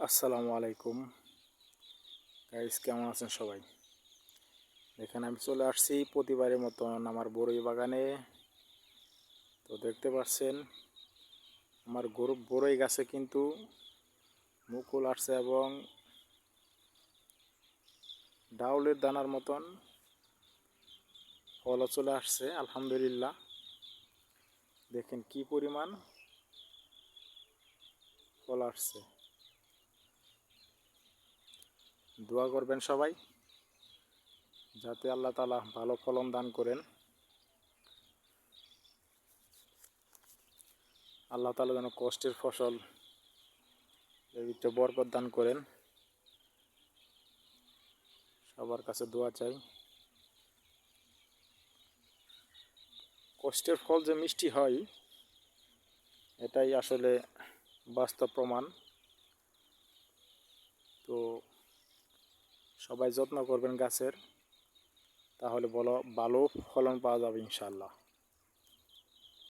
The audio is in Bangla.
আসসালামু আলাইকুম গাইস, কেমন আছেন সবাই? দেখেন, আমি চলে আসছি প্রতিবারের মতন আমার বড়ই বাগানে। তো দেখতে পাচ্ছেন আমার বড়ই গাছে কিন্তু মুকুল আসছে এবং ডাউলের দানার মতন ফলও চলে আসছে। আলহামদুলিল্লাহ, দেখেন কি পরিমাণ ফল আসছে। দোয়া করবেন সবাই যাতে আল্লাহ তাআলা ভালো ফলন দান করেন। আল্লাহ তাআলা যেন কষ্টের ফসল এর ভিতরে বরকত দান করেন। সবার কাছে দোয়া চাই। কষ্টের ফল যে মিষ্টি হয়, এটাই আসলে বাস্তব প্রমাণ। তো সবাই যত্ন করবেন গাছের, তাহলে ভালো ফলন পাওয়া যাবে ইনশাআল্লাহ।